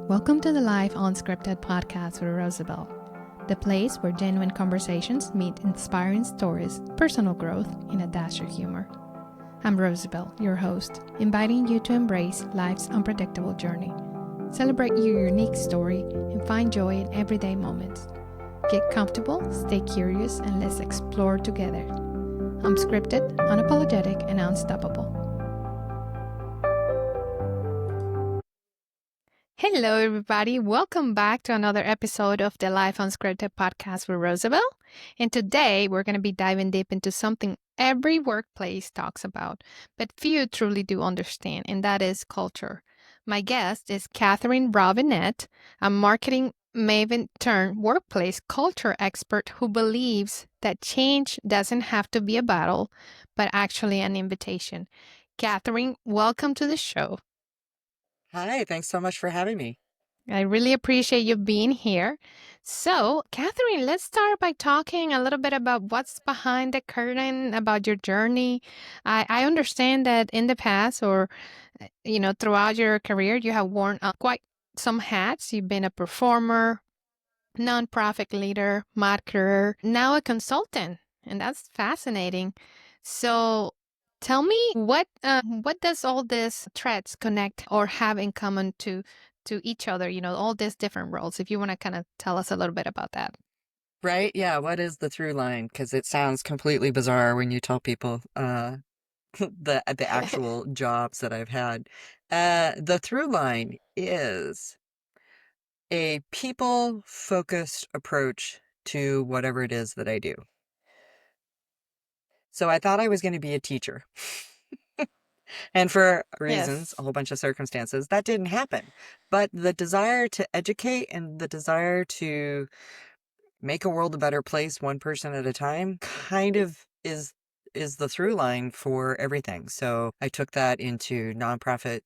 Welcome to the Life Unscripted podcast with Rosabel, the place where genuine conversations meet inspiring stories, personal growth, and a dash of humor. I'm Rosabel, your host, inviting you to embrace life's unpredictable journey. Celebrate your unique story and find joy in everyday moments. Get comfortable, stay curious, and let's explore together. Unscripted, unapologetic, and unstoppable. Hello, everybody. Welcome back to another episode of the Life Unscripted podcast with Rosabel. And today we're going to be diving deep into something every workplace talks about, but few truly do understand, and that is culture. My guest is Katherine Robinette, a marketing maven turned workplace culture expert who believes that change doesn't have to be a battle, but actually an invitation. Katherine, welcome to the show. Hi, thanks so much for having me. I really appreciate you being here. So, Katherine, let's start by talking a little bit about what's behind the curtain about your journey. I understand that in the past or, throughout your career, you have worn quite some hats. You've been a performer, nonprofit leader, marketer, now a consultant, and that's fascinating. So, tell me what does all these threads connect or have in common to each other? You know, all these different roles. If you want to kind of tell us a little bit about that. Right? Yeah, what is the through line? Because it sounds completely bizarre when you tell people the actual jobs that I've had. The through line is a people-focused approach to whatever it is that I do. So I thought I was going to be a teacher. And for reasons, Yes, a whole bunch of circumstances, that didn't happen. But the desire to educate and the desire to make a world a better place one person at a time kind of is the through line for everything. So I took that into nonprofit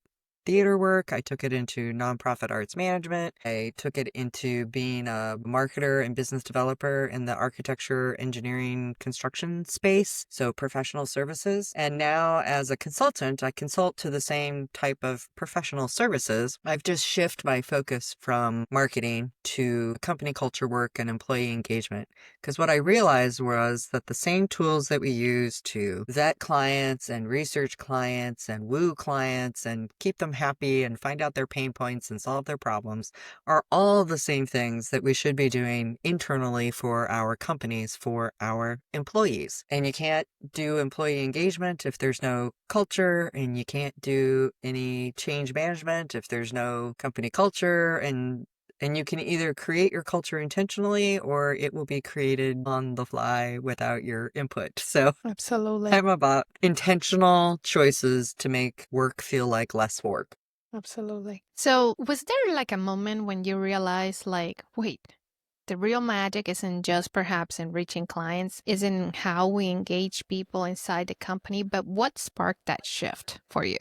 theater work. I took it into nonprofit arts management. I took it into being a marketer and business developer in the architecture, engineering, construction space. So professional services. And now as a consultant, I consult to the same type of professional services. I've just shifted my focus from marketing to company culture work and employee engagement. Because what I realized was that the same tools that we use to vet clients and research clients and woo clients and keep them happy and find out their pain points and solve their problems are all the same things that we should be doing internally for our companies, for our employees. And you can't do employee engagement if there's no culture, and you can't do any change management if there's no company culture, and you can either create your culture intentionally or it will be created on the fly without your input. So absolutely. I'm about intentional choices to make work feel like less work. Absolutely. So, was there like a moment when you realized, like, wait, the real magic isn't just perhaps in reaching clients, isn't how we engage people inside the company, but what sparked that shift for you?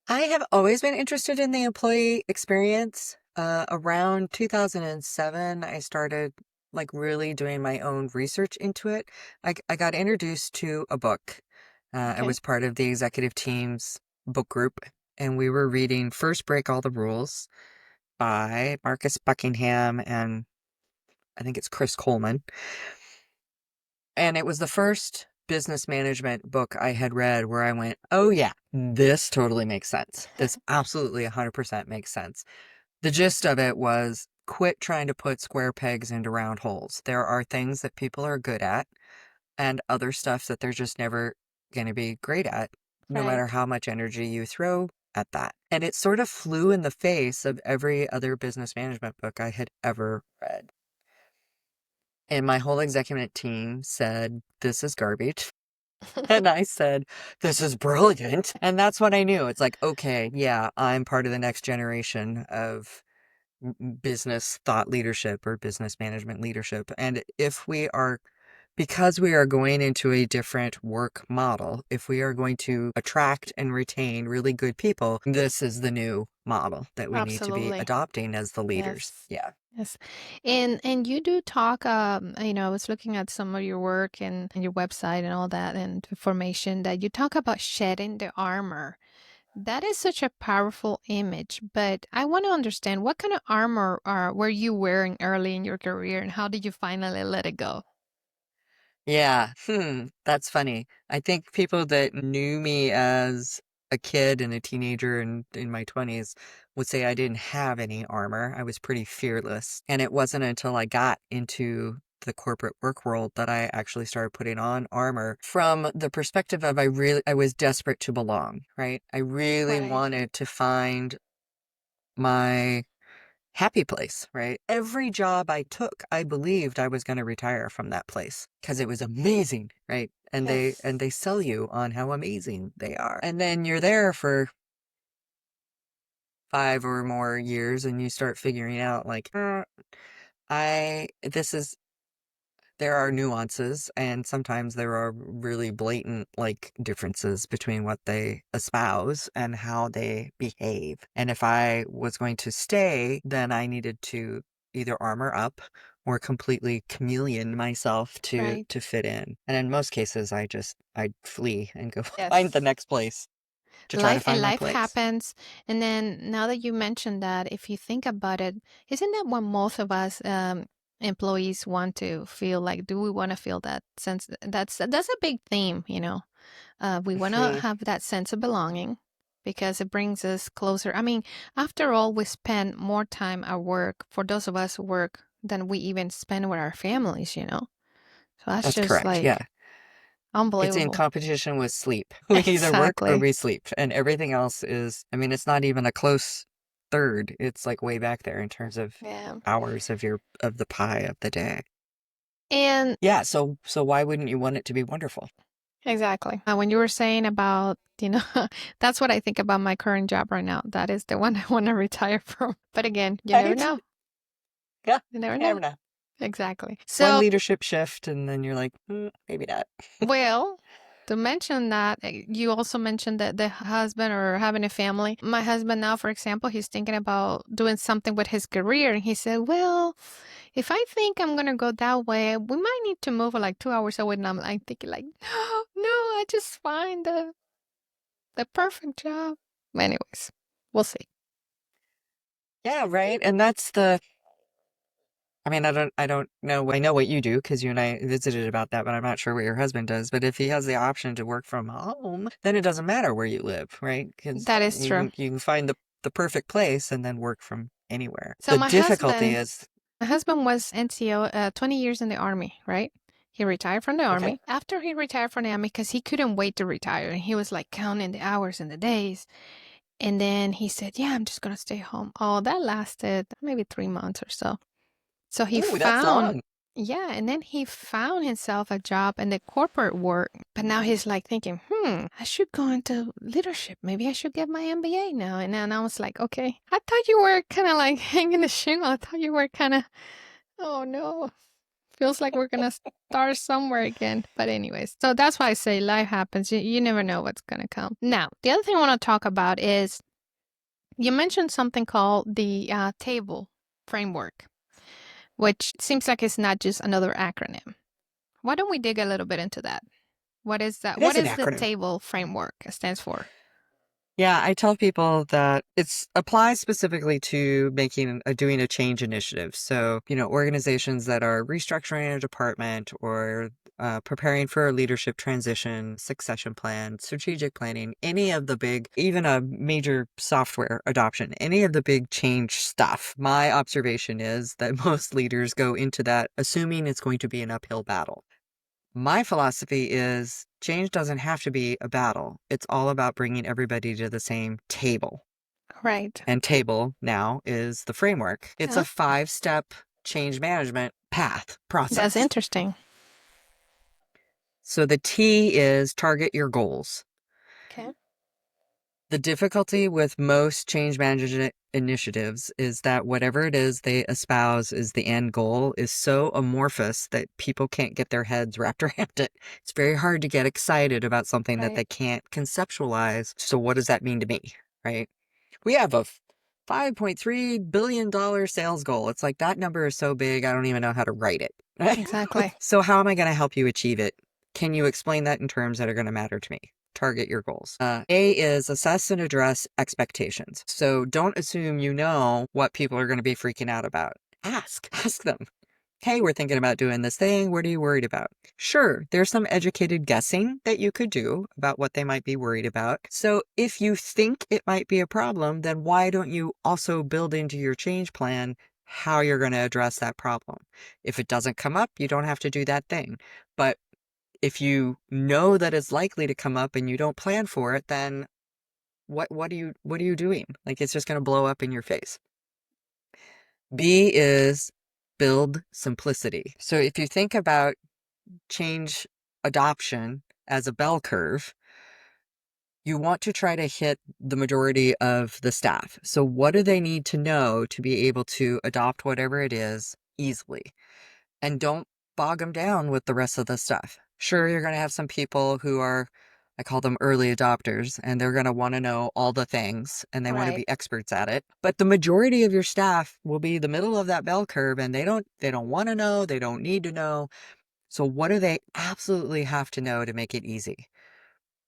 I have always been interested in the employee experience. Around 2007, I started like really doing my own research into it. I got introduced to a book. I Okay. was part of the executive team's book group, and we were reading First Break All the Rules by Marcus Buckingham and I think it's Chris Coleman. And it was the first business management book I had read where I went, oh yeah, this totally makes sense. This absolutely 100% makes sense. The gist of it was quit trying to put square pegs into round holes. There are things that people are good at and other stuff that they're just never going to be great at, no matter Right. how much energy you throw at that. And it sort of flew in the face of every other business management book I had ever read. And my whole executive team said, this is garbage. And I said, this is brilliant. And that's when I knew it's like, okay, yeah, I'm part of the next generation of business thought leadership or business management leadership. And if we are, because we are going into a different work model, if we are going to attract and retain really good people, this is the new model that we need to be Absolutely. adopting as the leaders. Yes. Yeah. Yes. And you do talk, I was looking at some of your work and your website and all that and information that you talk about shedding the armor. That is such a powerful image, but I want to understand what kind of armor were you wearing early in your career and how did you finally let it go? Yeah, that's funny. I think people that knew me as a kid and a teenager and in my 20s would say I didn't have any armor. I was pretty fearless. And it wasn't until I got into the corporate work world that I actually started putting on armor from the perspective of I was desperate to belong, right? I really Right. wanted to find my happy place, right? Every job I took, I believed I was going to retire from that place because it was amazing, right? And Yes. they sell you on how amazing they are. And then you're there for 5 or more years and you start figuring out like, I this is there are nuances and sometimes there are really blatant like differences between what they espouse and how they behave. And if I was going to stay, then I needed to either armor up or completely chameleon myself Right. to fit in. And in most cases I'd flee and go find the Yes. next place to try to find my Life place. happens. And then now that you mentioned that, if you think about it, isn't that what most of us employees want to feel like? Do we want to feel that sense? That's a big theme, you know. We want to have that sense of belonging because it brings us closer. I mean, after all, we spend more time at work for those of us who work than we even spend with our families, you know? So that's That's just correct. Yeah. like It's in unbelievable. competition with sleep. We either work or Exactly. we sleep, and everything else is, I mean, it's not even a close third. It's like way back there in terms of Yeah. hours of of the pie of the day. And Yeah, so why wouldn't you want it to be wonderful? exactly. When you were saying about, that's what I think about my current job right now. That is the one I want to retire from. But again, you never Right? know. Yeah, You never you know. never know. Exactly. One So, leadership shift, and then you're like, maybe not. well, to mention that, you also mentioned that the husband or having a family. My husband now, for example, he's thinking about doing something with his career. And he said, well, if I think I'm going to go that way, we might need to move like 2 hours away. And I'm like thinking like, no, no, I just find the perfect job. Anyways, we'll see. Yeah, right. And that's the I mean, I don't know. I know what you do because you and I visited about that, but I'm not sure what your husband does. But if he has the option to work from home, then it doesn't matter where you live, right? Because That is true. you can find the perfect place and then work from anywhere. So The difficulty is, my husband was NCO, 20 years in the army, right? He retired from the okay, army. After he retired from the army, because he couldn't wait to retire, and he was like counting the hours and the days. And then he said, "Yeah, I'm just gonna stay home." Oh, that lasted maybe 3 months or so. So he ooh, that's found, long. yeah, and then he found himself a job in the corporate work. But now he's like thinking, I should go into leadership. Maybe I should get my MBA now. And then I was like, okay, I thought you were kind of like hanging the shingle. I thought you were kind of, oh no, feels like we're going to start somewhere again. But, anyways, so that's why I say life happens. You never know what's going to come. Now, the other thing I want to talk about is you mentioned something called the table framework, which seems like it's not just another acronym. Why don't we dig a little bit into that? What is that? It What is an is the acronym. table framework stands for? Yeah, I tell people that it's applies specifically to doing a change initiative. So, organizations that are restructuring a department or preparing for a leadership transition, succession plan, strategic planning, any of the big, even a major software adoption, any of the big change stuff. My observation is that most leaders go into that assuming it's going to be an uphill battle. My philosophy is change doesn't have to be a battle. It's all about bringing everybody to the same table. Right. And table now is the framework. It's a Yeah. 5-step change management path That's process. interesting. So the T is target your goals. Okay. The difficulty with most change management initiatives is that whatever it is they espouse as the end goal is so amorphous that people can't get their heads wrapped around it. It's very hard to get excited about something that Right. they can't conceptualize. So, what does that mean to me? Right? We have a $5.3 billion sales goal. It's like that number is so big, I don't even know how to write it. Exactly. So, how am I going to help you achieve it? Can you explain that in terms that are going to matter to me? target your goals. A is assess and address expectations. So don't assume you know what people are going to be freaking out about. Ask them. Hey, we're thinking about doing this thing. What are you worried about? Sure, there's some educated guessing that you could do about what they might be worried about. So if you think it might be a problem, then why don't you also build into your change plan how you're going to address that problem? If it doesn't come up, you don't have to do that thing. But if you know that it's likely to come up and you don't plan for it, then what are you doing? Like, it's just going to blow up in your face. B is build simplicity. So if you think about change adoption as a bell curve, you want to try to hit the majority of the staff. So what do they need to know to be able to adopt whatever it is easily? And don't bog them down with the rest of the stuff. Sure, you're going to have some people who are, I call them early adopters, and they're going to want to know all the things and they want to Right. be experts at it. But the majority of your staff will be the middle of that bell curve, and they don't want to know, they don't need to know. So what do they absolutely have to know to make it easy?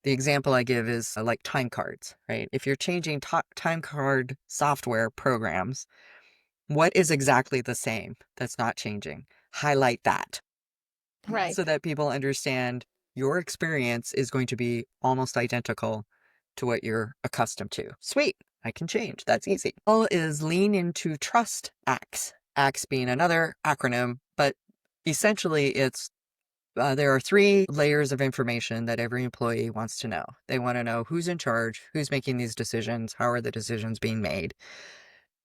The example I give is like time cards, right? If you're changing time card software programs, what is exactly the same that's not changing? Highlight that Right. so that people understand your experience is going to be almost identical to what you're accustomed to. Sweet, I can change. That's easy. All is lean into trust acts. Acts being another acronym, but essentially it's there are 3 layers of information that every employee wants to know. They want to know who's in charge, who's making these decisions, how are the decisions being made.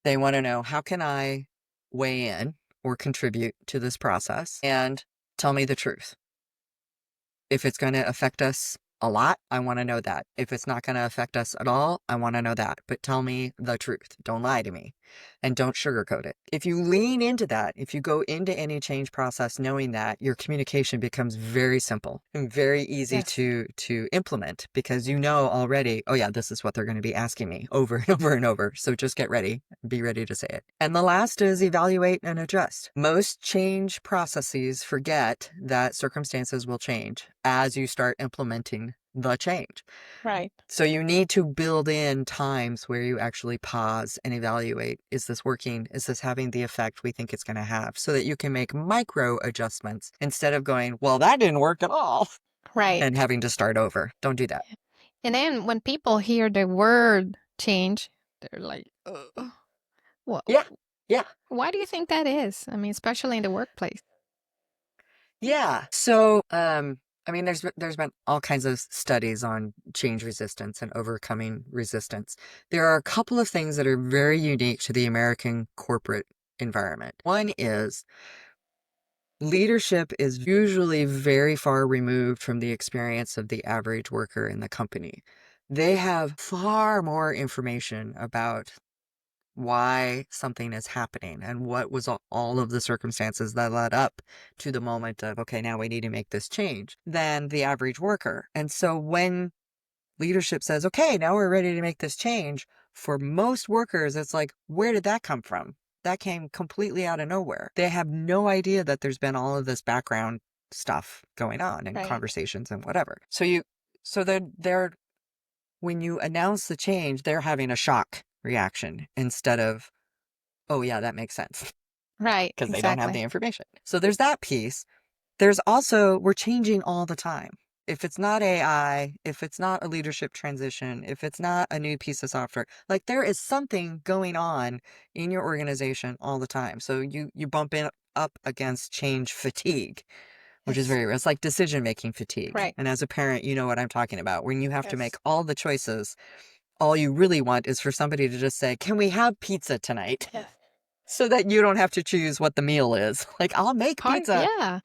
They want to know, how can I weigh in or contribute to this process, and tell me the truth. If it's going to affect us a lot, I want to know that. If it's not going to affect us at all, I want to know that. But tell me the truth. Don't lie to me and don't sugarcoat it. If you lean into that, if you go into any change process knowing that, your communication becomes very simple and very easy Yes. to implement, because you know already, oh yeah, this is what they're going to be asking me over and over and over. So just get ready, be ready to say it. And the last is evaluate and adjust. Most change processes forget that circumstances will change as you start implementing the change. Right. So you need to build in times where you actually pause and evaluate. Is this working? Is this having the effect we think it's going to have? So that you can make micro adjustments instead of going, well, that didn't work at all, Right. and having to start over. Don't do that. And then when people hear the word change, they're like, ugh. What? Yeah. Yeah. Why do you think that is? I mean, especially in the workplace. Yeah. So, I mean, there's been all kinds of studies on change resistance and overcoming resistance. There are a couple of things that are very unique to the American corporate environment. One is leadership is usually very far removed from the experience of the average worker in the company. They have far more information about why something is happening and what was all of the circumstances that led up to the moment of, okay, now we need to make this change, than the average worker. And so when leadership says, okay, now we're ready to make this change, for most workers, it's like, where did that come from? That came completely out of nowhere. They have no idea that there's been all of this background stuff going on and Right. conversations and whatever. So they're when you announce the change, they're having a shock reaction instead of, oh, yeah, that makes sense, Right. because they don't have Exactly. the information. So there's that piece. There's also, we're changing all the time. If it's not AI, if it's not a leadership transition, if it's not a new piece of software, like, there is something going on in your organization all the time. So you bump up against change fatigue, which is Yes. very real. It's like decision-making fatigue. Right. And as a parent, you know what I'm talking about. When you have to make Yes. all the choices, all you really want is for somebody to just say, can we have pizza tonight? Yes. So that you don't have to choose what the meal is. Like, I'll make pizza. Yeah.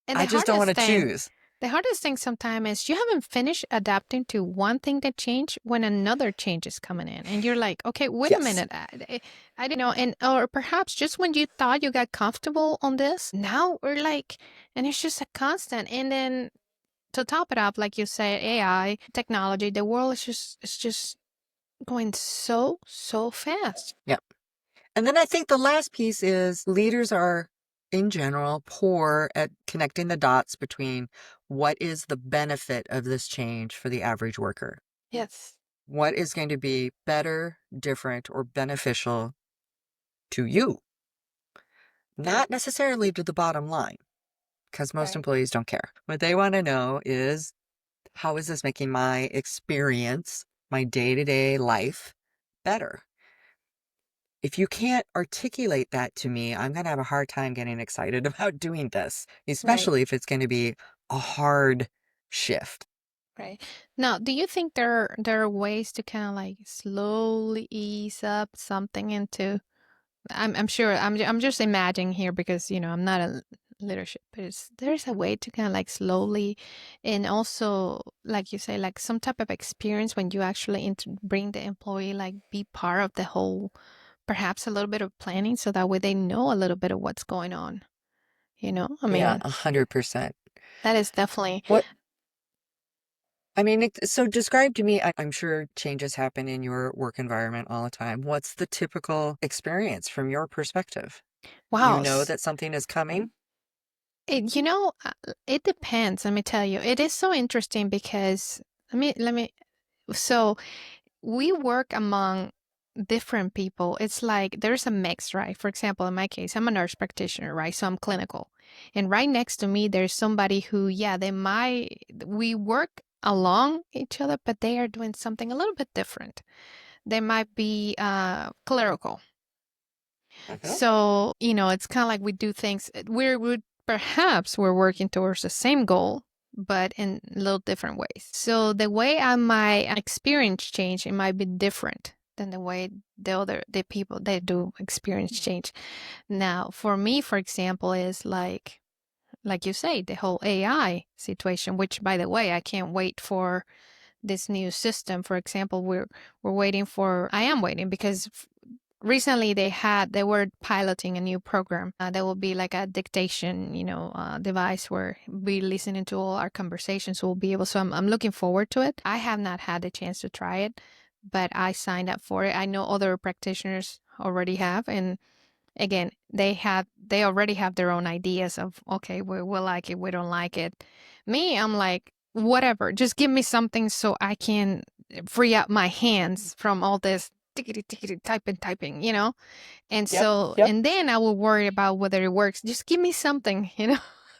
And I just don't want to choose. the hardest thing sometimes is you haven't finished adapting to one thing that changed when another change is coming in. And you're like, okay, wait a Yes. minute. I didn't know. And, or perhaps just when you thought you got comfortable on this, now we're like, and it's just a constant. And then to top it up, like you say, AI, technology, the world is just going so, so fast. Yep. And then I think the last piece is leaders are, in general, poor at connecting the dots between what is the benefit of this change for the average worker? Yes. What is going to be better, different, or beneficial to you? Not necessarily to the bottom line, because most Right. employees don't care. What they want to know is, how is this making my experience, my day to day life better? If you can't articulate that to me, I'm going to have a hard time getting excited about doing this, Right. especially if it's going to be a hard shift. Right. Now, do you think there are ways to kind of like slowly ease up something into I'm sure I'm just imagining here because I'm not a leadership, but there's a way to kind of like slowly, and also like you say, like some type of experience when you actually bring the employee like be part of the whole, perhaps a little bit of planning, so that way they know a little bit of what's going on. I Yeah, mean 100%. that is definitely. What I mean, so describe to me, I'm sure changes happen in your work environment all the time. What's the typical experience from your perspective? You Wow. know that something is coming? It depends. Let me tell you, it is so interesting because let me. So we work among different people. It's like there's a mix, right? For example, in my case, I'm a nurse practitioner, right? So I'm clinical. And right next to me, there's somebody who, yeah, we work along each other, but they are doing something a little bit different. They might be clerical. Mhm. So, it's kind of like we do things, perhaps we're working towards the same goal, but in little different ways. So the way my experience change, it might be different than the way the people they do experience change. Now, for me, for example, is like you say, the whole AI situation, which by the way, I can't wait for this new system. For example, we're waiting for I am waiting because recently they were piloting a new program that will be like a dictation device where we listening to all our conversations. We'll be able, so I'm looking forward to it. I have not had the chance to try it, but I signed up for it. I know other practitioners already have, and again, they already have their own ideas of, okay, we like it, we don't like it. Me, I'm like, whatever, just give me something so I can free up my hands from all this tickety tickety typing. And Yep. so, Yep. and then I will worry about whether it works. Just give me something.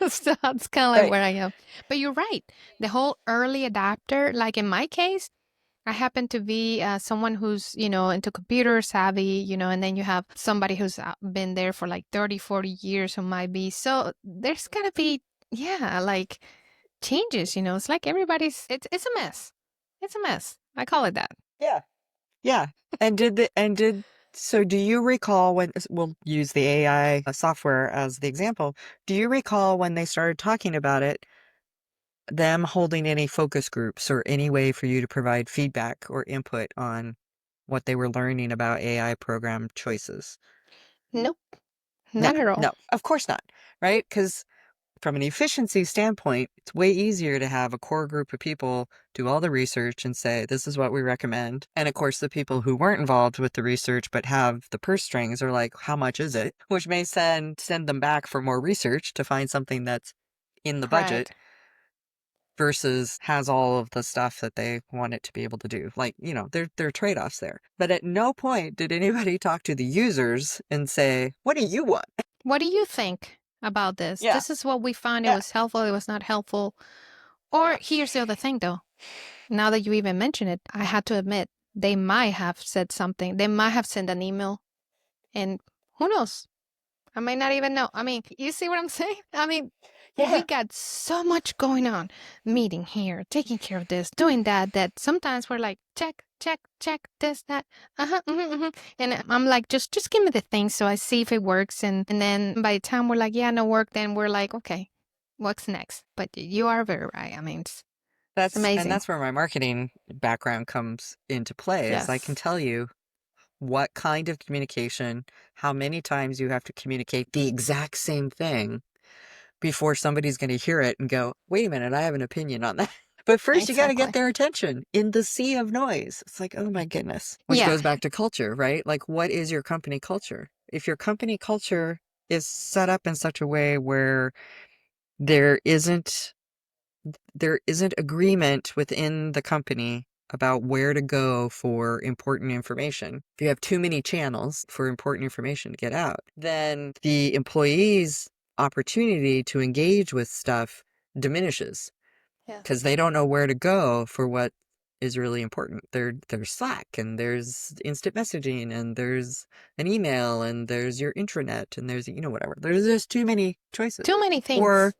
So that's kind of like Right. where I am. But you're right. The whole early adapter, like in my case, I happen to be someone who's, into computer savvy, and then you have somebody who's been there for like 30, 40 years who might be. So there's got to be, yeah, like changes. It's like it's a mess. It's a mess. I call it that. Yeah. Yeah. So do you recall when, we'll use the AI software as the example, do you recall when they started talking about it, them holding any focus groups or any way for you to provide feedback or input on what they were learning about AI program choices? Nope, No, not at all. no, of course not, right? Because from an efficiency standpoint, it's way easier to have a core group of people do all the research and say, this is what we recommend. And of course, the people who weren't involved with the research but have the purse strings are like, how much is it? Which may send them back for more research to find something that's in the budget Right. versus has all of the stuff that they want it to be able to do. Like, there are trade-offs there. But at no point did anybody talk to the users and say, what do you want? What do you think about this? Yeah, This is what we found. It yeah. was helpful. It was not helpful. Or here's the other thing, though. Now that you even mention it, I had to admit they might have said something. They might have sent an email, and who knows? I might not even know. I mean, you see what I'm saying? I mean, we Yeah. got so much going on, meeting here, taking care of this, doing that, that sometimes we're like, check, check, check, this, that, and I'm like, just give me the thing so I see if it works, and then by the time we're like, yeah, no work, then we're like, okay, what's next? But you are very right. I mean, it's amazing. That's where my marketing background comes into play, is I can Yes, tell you what kind of communication, how many times you have to communicate the exact same thing before somebody's going to hear it and go, wait a minute, I have an opinion on that. But first, you got to get exactly. their attention in the sea of noise. It's like, oh my goodness. Which Yeah, goes back to culture, right? Like, what is your company culture? If your company culture is set up in such a way where there isn't there isn't agreement within the company about where to go for important information. If you have too many channels for important information to get out, then the employees' opportunity to engage with stuff diminishes because Yes. they don't know where to go for what is really important. There's Slack and there's instant messaging and there's an email and there's your intranet and there's whatever. There's just too many choices. Too many Or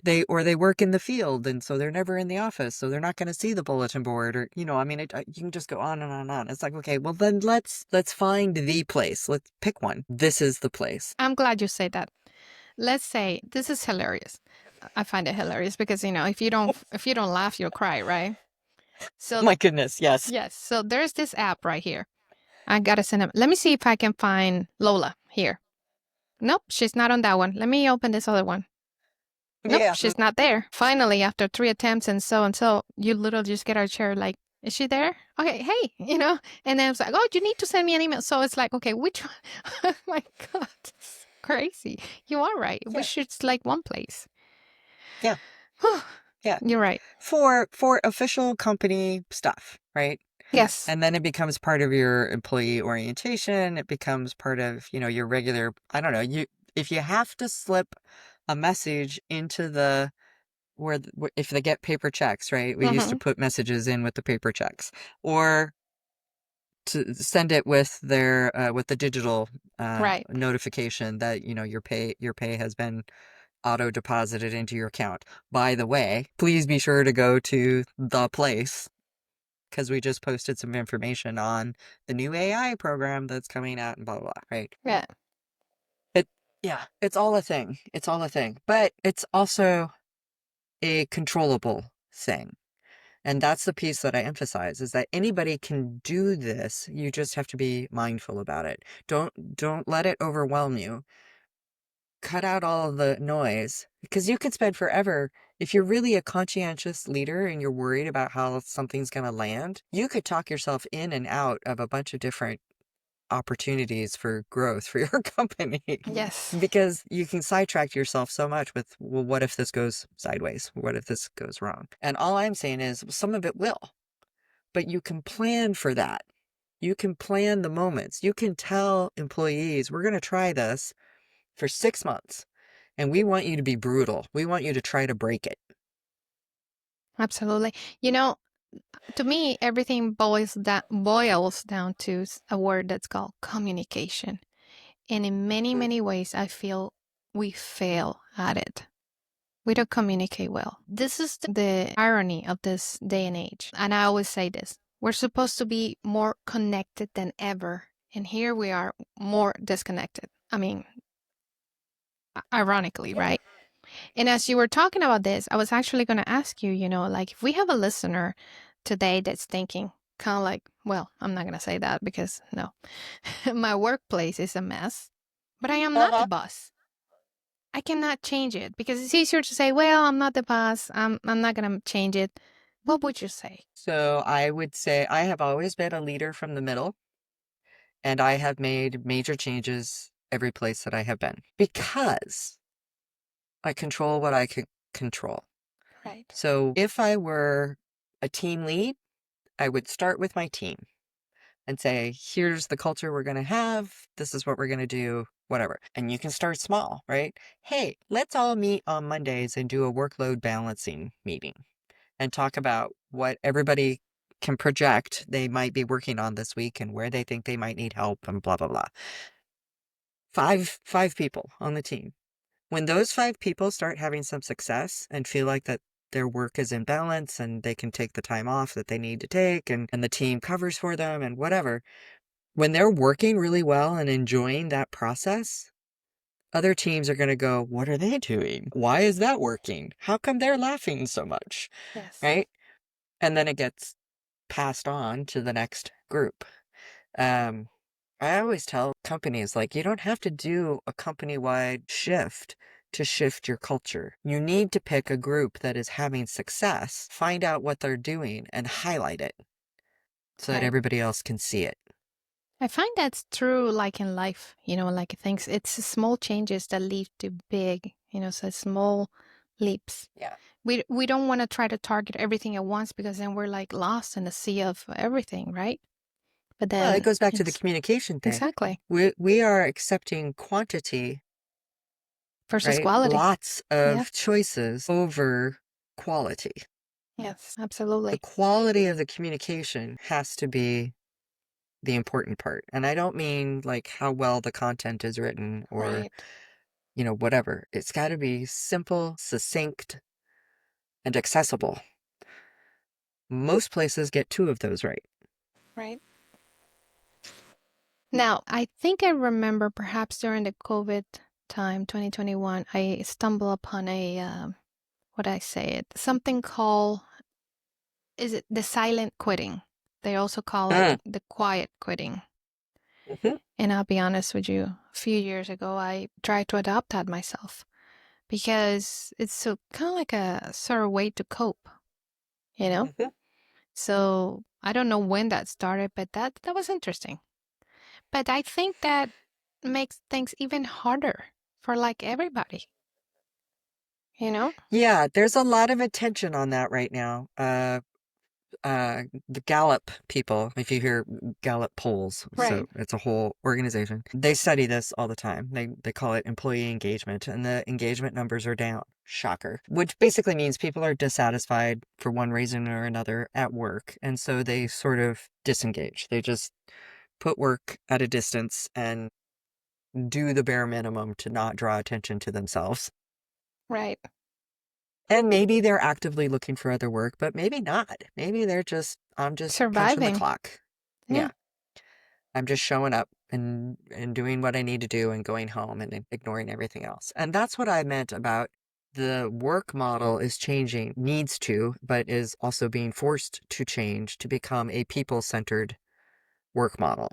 things. they work in the field and so they're never in the office, so they're not going to see the bulletin board, or you can just go on and on and on. It's like, okay, well then let's find the place. Let's pick one. This is the place. I'm glad you say that. Let's say this is hilarious. I find it hilarious because if you don't laugh, you'll cry, right? So My goodness, yes. yes, so there's this app right here. I gotta send him. Let me see if I can find Lola here. Nope, she's not on that one. Let me open this other one. Nope, Yeah. she's not there. Finally, after 3 attempts and so, you literally just get our chair like, is she there? Okay, hey, and then it's like, oh, you need to send me an email. So it's like, okay, which one? Oh my God, it's crazy. You are right. We Yeah. should select one place. Yeah. Yeah. You're right. For official company stuff, right? Yes. And then it becomes part of your employee orientation. It becomes part of, your regular, I don't know, if you have to slip a message into the if they get paper checks, right? We used to Mm-hmm. put messages in with the paper checks, or to send it with with the digital Right. notification that your pay has been auto deposited into your account. By the way, please be sure to go to the place because we just posted some information on the new AI program that's coming out and blah blah blah, right? Yeah. It Yeah, it's all a thing. It's all a thing, but it's also a controllable thing. And that's the piece that I emphasize, is that anybody can do this. You just have to be mindful about it. Don't let it overwhelm you. Cut out all of the noise, because you could spend forever. If you're really a conscientious leader and you're worried about how something's going to land, you could talk yourself in and out of a bunch of different opportunities for growth for your company, Yes. because you can sidetrack yourself so much with, well, what if this goes sideways? What if this goes wrong? And all I'm saying is some of it will, but you can plan for that. You can plan the moments. You can tell employees, we're going to try this for 6 months and we want you to be brutal. We want you to try to break it. Absolutely. You know, to me, everything boils down to a word that's called communication. And in many, Mhm. many ways, I feel we fail at it. We don't communicate well. This is the irony of this day and age. And I always say this, we're supposed to be more connected than ever. And here we are more disconnected. I mean, ironically, Yeah. right? And as you were talking about this, I was actually going to ask you, like if we have a listener today that's thinking, kind of like, well, I'm not going to say that because no, my workplace is a mess, but I am not the Uh-huh. boss. I cannot change it because it's easier to say, well, I'm not the boss. I'm not going to change it. What would you say? So I would say I have always been a leader from the middle, and I have made major changes every place that I have been because I control what I can control. Right. So if I were a team lead, I would start with my team and say, here's the culture we're going to have. This is what we're going to do, whatever. And you can start small, right? Hey, let's all meet on Mondays and do a workload balancing meeting and talk about what everybody can project they might be working on this week and where they think they might need help and blah, blah, blah. Five people on the team. When those 5 people start having some success and feel like that their work is in balance and they can take the time off that they need to take, and the team covers for them and whatever, when they're working really well and enjoying that process, other teams are going to go, what are they doing? Why is that working? How come they're laughing so much? Yes. Right? And then it gets passed on to the next group. Um, I always tell companies, like, you don't have to do a company-wide shift to shift your culture. You need to pick a group that is having success, find out what they're doing, and highlight it so that Right. everybody else can see it. I find that's true, like in life, like it's small changes that lead to big, so small leaps. Yeah. We don't want to try to target everything at once because then we're like lost in the sea of everything, right? But Well, it then goes back to the it's communication thing. exactly We are accepting quantity, versus right? quality. Lots Yeah. of choices over quality. Yes, The absolutely. quality of the communication has to be the important part. And I don't mean like how well the content is written or, Right. whatever. It's got to be simple, succinct, and accessible. Most places get two of those right. Right. Now, I think I remember perhaps during the COVID time, 2021, I stumbled upon a, what I say it, something called, is it the silent quitting? They also call it Mm, the quiet quitting. mhm, And I'll be honest with you, a few years ago, I tried to adopt that myself because it's so kind of like a sort of way to cope, you know? mhm. So I don't know when that started, but that was interesting. But I think that makes things even harder for like everybody, you know? Yeah, there's a lot of attention on that right now. The Gallup people, if you hear Gallup polls, so Right, it's a whole organization. They study this all the time. They call it employee engagement, and the engagement numbers are down. Shocker. Which basically means people are dissatisfied for one reason or another at work, and so they sort of disengage. They just put work at a distance and do the bare minimum to not draw attention to themselves. right. And maybe they're actively looking for other work, but maybe not. Maybe they're just, I'm just punching the Surviving. clock. Yeah, Yeah. I'm just showing up and doing what I need to do and going home and ignoring everything else. And that's what I meant about the work model is changing, needs to, but is also being forced to change to become a people-centered work model.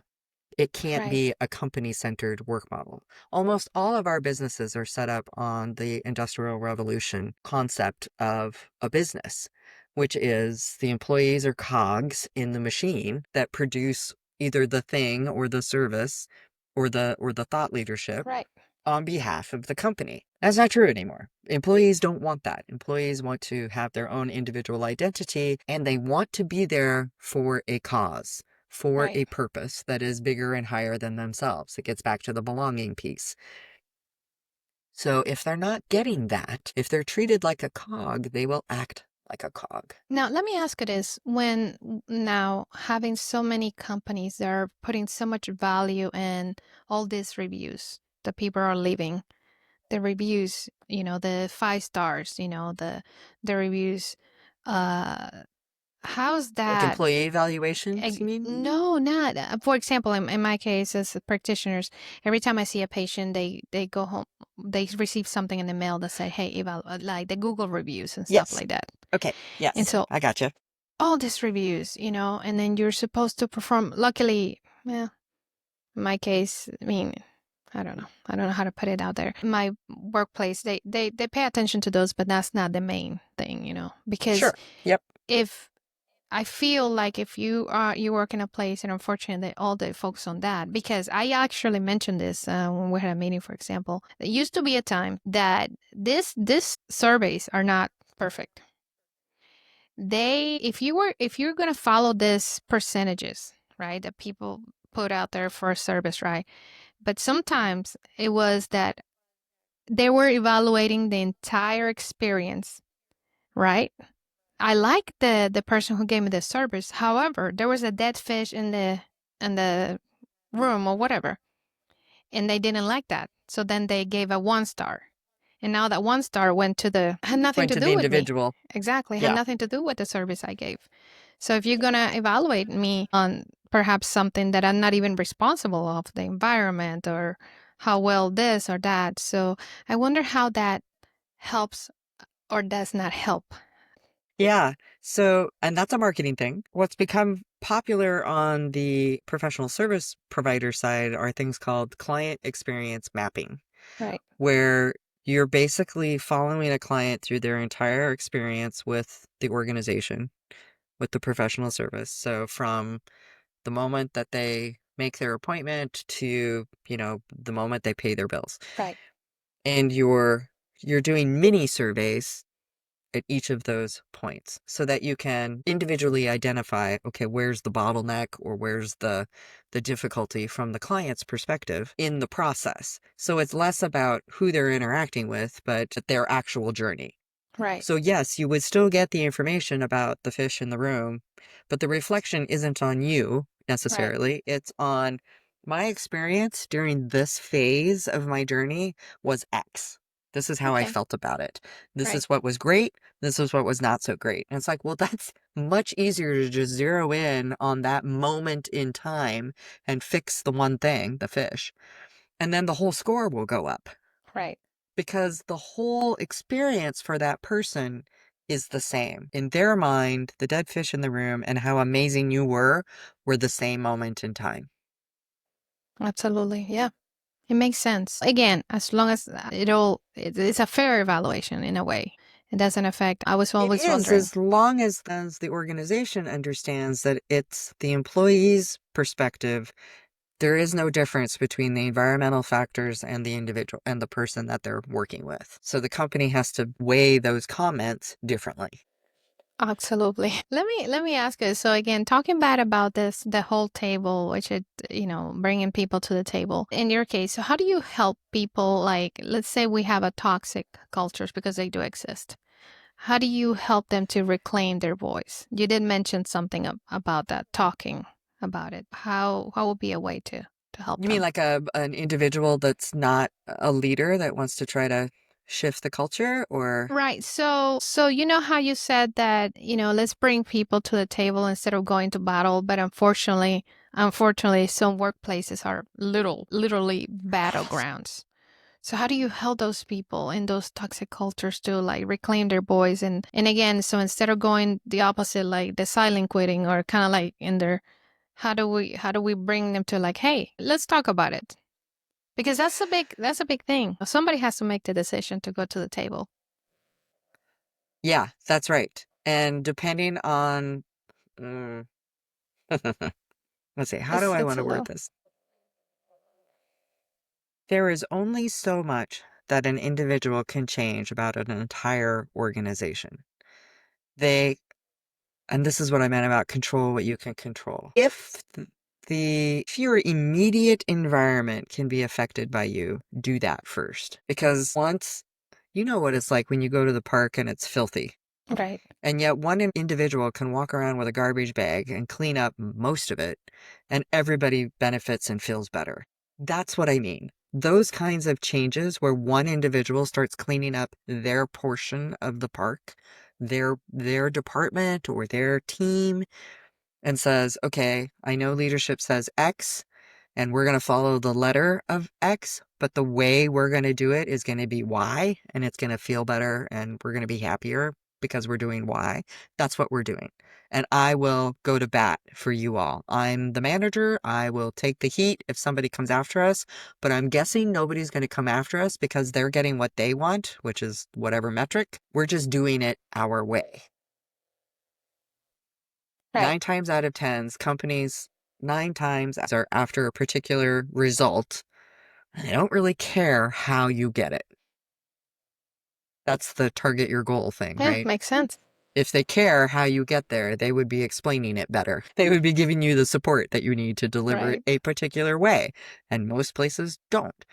It can't right, be a company centered work model. Almost all of our businesses are set up on the Industrial Revolution concept of a business, which is the employees are cogs in the machine that produce either the thing or the service or the thought leadership right, on behalf of the company. That's not true anymore. Employees don't want that. Employees want to have their own individual identity and they want to be there for a cause, for right. a purpose that is bigger and higher than themselves. It gets back to the belonging piece. So if they're not getting that, if they're treated like a cog, they will act like a cog. Now, let me ask you this. Now having so many companies that are putting so much value in all these reviews that people are leaving, the reviews, the 5 stars, the reviews, uh, how's Like that? employee evaluations, you mean? No, not. For example, in my case, as practitioners, every time I see a patient, they go home, they receive something in the mail that say, "Hey, like the Google reviews and stuff Yes. like that." Okay. And Yes. so I gotcha. all these reviews, and then you're supposed to perform. Luckily, yeah, in my case, I mean, I don't know. I don't know how to put it out there. In my workplace, they pay attention to those, but that's not the main thing, because Sure. Yep. if I feel like if you work in a place, and unfortunately, all they focus on that. Because I actually mentioned this when we had a meeting, for example. There used to be a time that this surveys are not perfect. If you're gonna follow this percentages, right, that people put out there for a service, right? But sometimes it was that they were evaluating the entire experience, right? I like the person who gave me the service. However, there was a dead fish in the room or whatever, and they didn't like that. So then they gave a 1 star. And now that 1 star went to the had nothing Went to to the do with me. individual. Exactly, had Yeah. nothing to do with the service I gave. So if you're gonna evaluate me on perhaps something that I'm not even responsible of, the environment or how well this or that. So I wonder how that helps or does not help. Yeah. So, and that's a marketing thing. What's become popular on the professional service provider side are things called client experience mapping, Right. where you're basically following a client through their entire experience with the organization, with the professional service. So, from the moment that they make their appointment to, the moment they pay their bills. Right. And you're doing mini surveys at each of those points so that you can individually identify, okay, where's the bottleneck or where's the difficulty from the client's perspective in the process. So it's less about who they're interacting with, but their actual journey. Right. So yes, you would still get the information about the fish in the room, but the reflection isn't on you Right. necessarily. It's on my experience during this phase of my journey was X. This is how I Okay. felt about it. This Right. is what was great. This is what was not so great. And it's like, well, that's much easier to just zero in on that moment in time and fix the one thing, the fish, and then the whole score will go up Right. because the whole experience for that person is the same. In their mind, the dead fish in the room and how amazing you were the same moment in time. Absolutely. Yeah. It makes sense. Again, as long as it's a fair evaluation in a way. It doesn't affect. I was It always is wondering. as long as the organization understands that it's the employee's perspective. There is no difference between the environmental factors and the individual and the person that they're working with. So the company has to weigh those comments differently. Absolutely. Let me ask you. So again, talking bad about this, the whole table, which it, bringing people to the table. In your case, so how do you help people? Like, let's say we have a toxic cultures because they do exist. How do you help them to reclaim their voice? You did mention something about that, talking about it. How would be a way to help You mean them? like an individual that's not a leader that wants to try to shift the culture or Right. So you know how you said that, let's bring people to the table instead of going to battle, but unfortunately, some workplaces are literally battlegrounds. So how do you help those people in those toxic cultures to like reclaim their voice and again, so instead of going the opposite, like the silent quitting or kind of like in there, how do we bring them to like, hey, let's talk about it? Because that's a big thing. Somebody has to make the decision to go to the table. yeah, that's right. And depending on mm, let's see, how do It's I it's want a to word little this? There is only so much that an individual can change about an entire organization. They And this is what I meant about control what you can control. If your immediate environment can be affected by you, do that first. Because once you know what it's like when you go to the park and it's filthy. right. And yet one individual can walk around with a garbage bag and clean up most of it, and everybody benefits and feels better. That's what I mean. Those kinds of changes where one individual starts cleaning up their portion of the park, their department or their team, and says, okay, I know leadership says X, and we're going to follow the letter of X, but the way we're going to do it is going to be Y, and it's going to feel better, and we're going to be happier because we're doing Y. That's what we're doing. And I will go to bat for you all. I'm the manager. I will take the heat if somebody comes after us, but I'm guessing nobody's going to come after us because they're getting what they want, which is whatever metric. We're just doing it our way. Right. 9 times out of 10, companies, 9 times are after a particular result, and they don't really care how you get it. That's the target your goal thing, Yeah, right? makes sense. If they care how you get there, they would be explaining it better. They would be giving you the support that you need to deliver it Right. a particular way. And most places don't.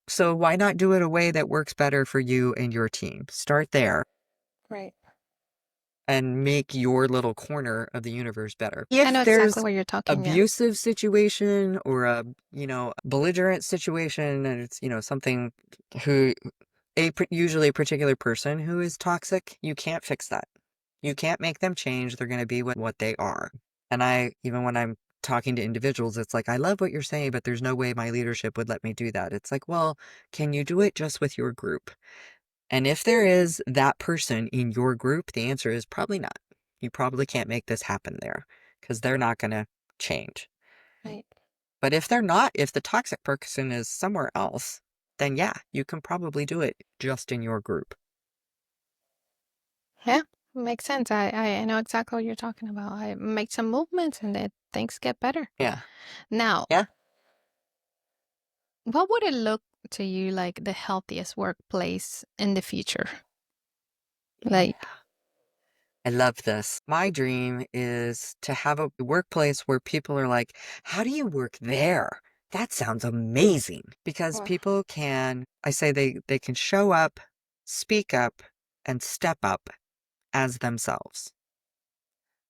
So why not do it a way that works better for you and your team? Start there Right. and make your little corner of the universe better. I know If exactly there's what you're talking. Yeah. abusive situation or a, belligerent situation and it's, something who usually a particular person who is toxic, you can't fix that. You can't make them change. They're going to be what they are. And even when I'm talking to individuals, it's like, I love what you're saying, but there's no way my leadership would let me do that. It's like, well, can you do it just with your group? And if there is that person in your group, the answer is probably not. You probably can't make this happen there because they're not going to change. Right. But if they're not, if the toxic person is somewhere else, then yeah, you can probably do it just in your group. Yeah. Makes sense. I know exactly what you're talking about. I make some movements and then things get better. Yeah. Now, Yeah. what would it look to you like the healthiest workplace in the future? Like, Yeah. I love this. My dream is to have a workplace where people are like, how do you work there? That sounds amazing. Because Well, people can, I say they can show up, speak up, and step up as themselves.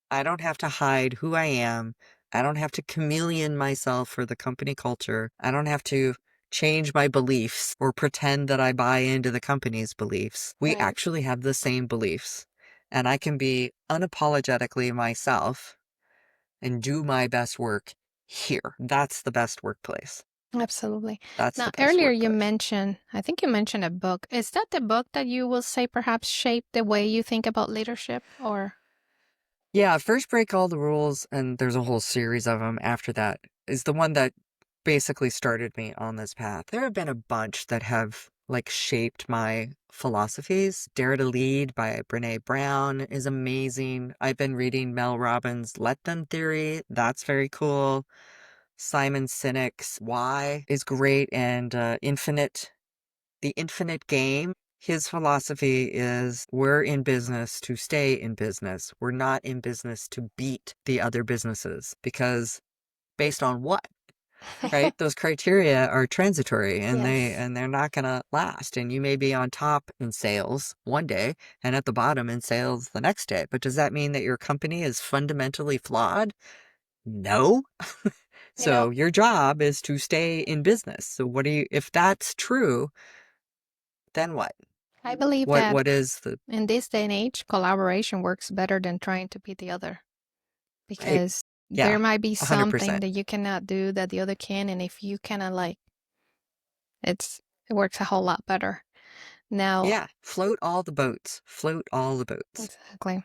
I don't have to hide who I am. I don't have to chameleon myself for the company culture. I don't have to change my beliefs or pretend that I buy into the company's beliefs. We right. actually have the same beliefs. And I can be unapologetically myself and do my best work here. That's the best workplace. Absolutely. That's Now, the best earlier you workplace. mentioned, I think you mentioned a book. Is that the book that you will say perhaps shaped the way you think about leadership or? Yeah, first break all the rules, and there's a whole series of them after that, is the one that basically started me on this path. There have been a bunch that have like shaped my philosophies. Dare to Lead by Brene Brown is amazing. I've been reading Mel Robbins' Let Them theory. That's very cool. Simon Sinek's Why is great, and The Infinite Game. His philosophy is we're in business to stay in business. We're not in business to beat the other businesses because based on what? Right? Those criteria are transitory and Yes. they're not going to last. And you may be on top in sales one day and at the bottom in sales the next day. But does that mean that your company is fundamentally flawed? No. You know, So your job is to stay in business. So what do you, if that's true, then what? I believe What that what is the in this day and age, collaboration works better than trying to beat the other right? because Yeah, there might be something 100%. that you cannot do that the other can. And if you kind of like, it works a whole lot better. Now, Yeah, float all the boats. Float all the boats. exactly.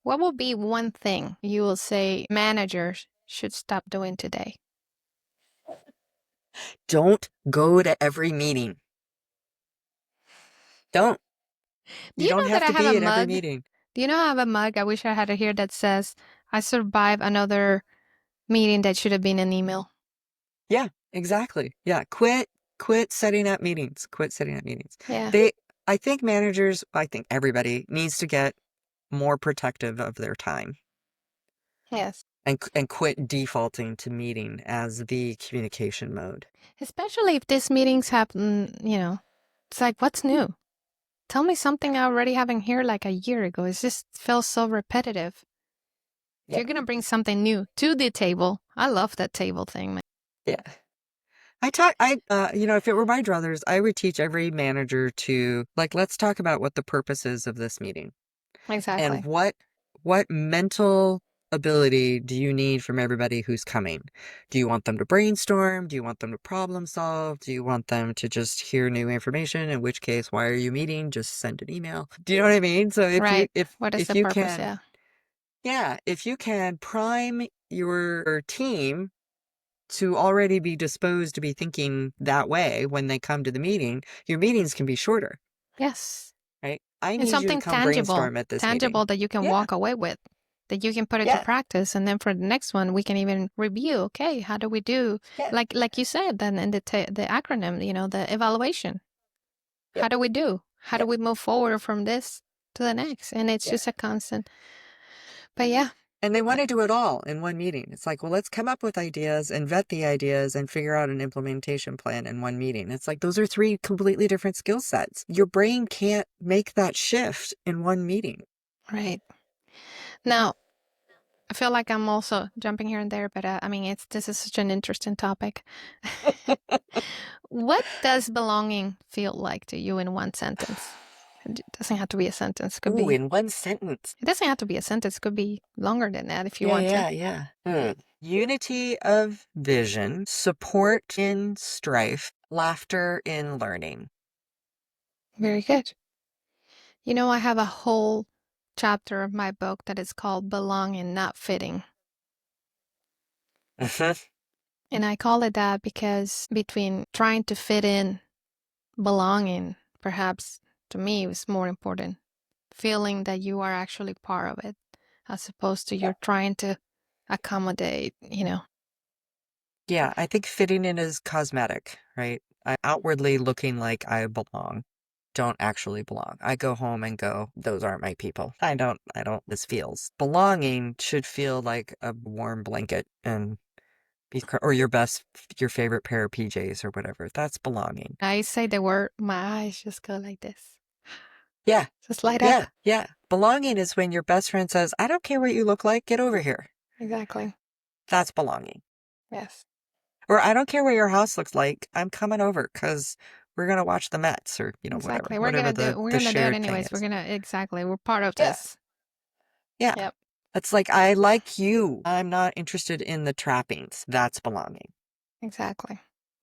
What will be one thing you will say managers should stop doing today? Don't go to every meeting. Don't. Do You you don't know that have I to have a be at every mug? meeting. Do you know I have a mug? I wish I had it here that says, I survived another meeting that should have been an email. Yeah, exactly. Yeah, quit setting up meetings. Quit setting up meetings. Yeah. They I think managers, I think everybody needs to get more protective of their time Yes. and quit defaulting to meeting as the communication mode. Especially if these meetings happen, it's like, what's new? Tell me something I already haven't heard like a year ago. It just feels so repetitive. If Yeah. you're going to bring something new to the table, I love that table thing, man. Yeah. If it were my druthers, I would teach every manager to, like, let's talk about what the purpose is of this meeting and Exactly. what mental ability do you need from everybody who's coming? Do you want them to brainstorm? Do you want them to problem solve? Do you want them to just hear new information? In which case, why are you meeting? Just send an email. Do you know what I mean? So Right. What is if the you purpose? can, Yeah. yeah, if you can prime your team to already be disposed to be thinking that way when they come to the meeting, your meetings can be shorter, Yes. right? I And need you to something come tangible, brainstorm at this meeting. tangible that you can Yeah, walk away with, that you can put into yeah, practice. And then for the next one, we can even review. Okay, how do we do? yeah, Like you said, then in the acronym, the evaluation. How yep, do we do? How do yep, we move forward from this to the next? And it's yeah. just a constant. But yeah, And they uh, want to do it all in one meeting. It's like, well, let's come up with ideas and vet the ideas and figure out an implementation plan in one meeting. It's like, those are three completely different skill sets. Your brain can't make that shift in one meeting. right. Now, I feel like I'm also jumping here and there, but I mean, this is such an interesting topic. What does belonging feel like to you in one sentence? It doesn't have to be a sentence. Could Ooh, be. in one sentence. It doesn't have to be a sentence. It could be longer than that if you Yeah, want to. yeah, yeah. Unity of vision, support in strife, laughter in learning. Very good. I have a whole chapter of my book that is called Belonging, Not Fitting. Mhm. And I call it that because between trying to fit in, belonging, perhaps to me, is more important. Feeling that you are actually part of it, as opposed to Yeah. you're trying to accommodate. Yeah, I think fitting in is cosmetic, right? I outwardly looking like I belong. don't actually belong. I go home and go, those aren't my people. This feels. Belonging should feel like a warm blanket and or your favorite pair of PJs or whatever. That's belonging. I say the word, my eyes just go like this. Yeah, Just light up. yeah, yeah. Belonging is when your best friend says, I don't care what you look like, get over here. Exactly. That's belonging. Yes. Or I don't care what your house looks like, I'm coming over because we're going to watch the Mets or, Exactly. whatever We're the gonna do it shared thing anyways. is. Exactly. We're part of Yeah, this. yeah. Yep. It's like, I like you. I'm not interested in the trappings. That's belonging. Exactly.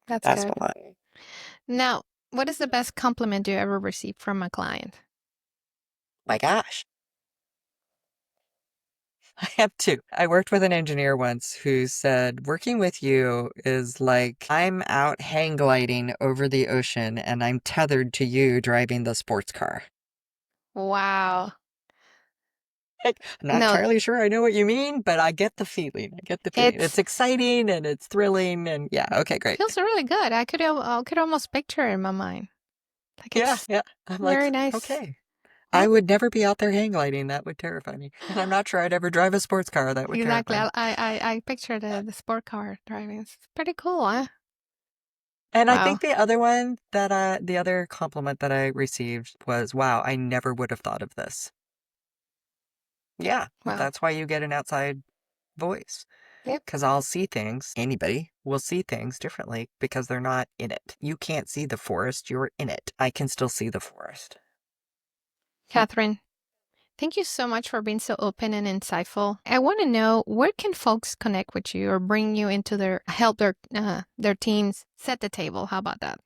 That's That's good. belonging. Now, what is the best compliment you ever received from a client? My gosh. I have two. I worked with an engineer once who said, working with you is like I'm out hang gliding over the ocean and I'm tethered to you driving the sports car. Wow. Like, I'm not No, entirely sure I know what you mean, but I get the feeling. I get the feeling. It's it's exciting and it's thrilling and yeah, okay, great. feels really good. I could almost picture it in my mind. Like Yeah, it's yeah. I'm like, very nice. okay. I Well, would never be out there hang gliding. That would terrify me. And I'm not sure I'd ever drive a sports car. That would exactly. terrify me. I picture the sport car driving. It's pretty cool, huh? And I Wow. think the other compliment that I received was, wow, I never would have thought of this. Yeah, Wow. that's why you get an outside voice. Yep. Because I'll see things, anybody will see things differently because they're not in it. You can't see the forest, you're in it. I can still see the forest. Catherine, thank you so much for being so open and insightful. I want to know where can folks connect with you or bring you into help their teams set the table. How about that?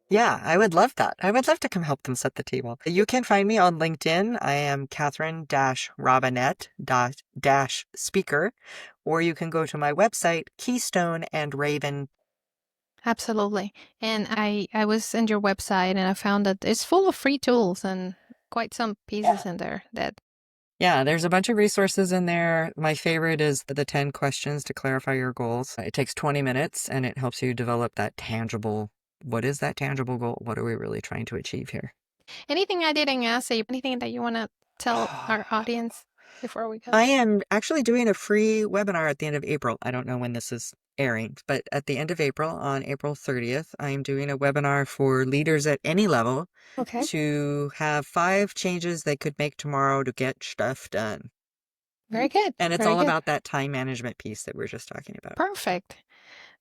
Yeah, I would love that. I would love to come help them set the table. You can find me on LinkedIn. I am Katherine-Robinette speaker, or you can go to my website, Keystone and Raven. Absolutely. And I was in your website and I found that it's full of free tools and quite some pieces in there that Yeah, there's a bunch of resources in there. My favorite is the 10 questions to clarify your goals. It takes 20 minutes and it helps you develop that tangible. What is that tangible goal? What are we really trying to achieve here? anything I didn't ask you, anything that you want to tell our audience before we go? I am actually doing a free webinar at the end of April. I don't know when this is airing, but at the end of April, on April 30th, I'm doing a webinar for leaders at any level Okay. to have 5 changes they could make tomorrow to get stuff done. Very good. And it's Very all good. about that time management piece that we're just talking about. Perfect.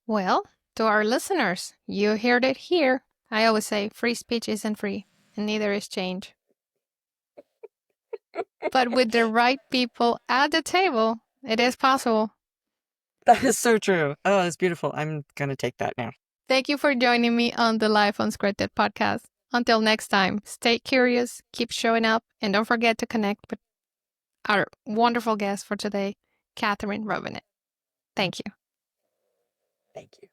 Well, to our listeners, you heard it here. I always say free speech isn't free, and neither is change. But with the right people at the table, it is possible. That is so true. Oh, it's beautiful. I'm going to take that now. Thank you for joining me on the Life Unscripted podcast. Until next time, stay curious, keep showing up, and don't forget to connect with our wonderful guest for today, Katherine Robinette. Thank you. Thank you.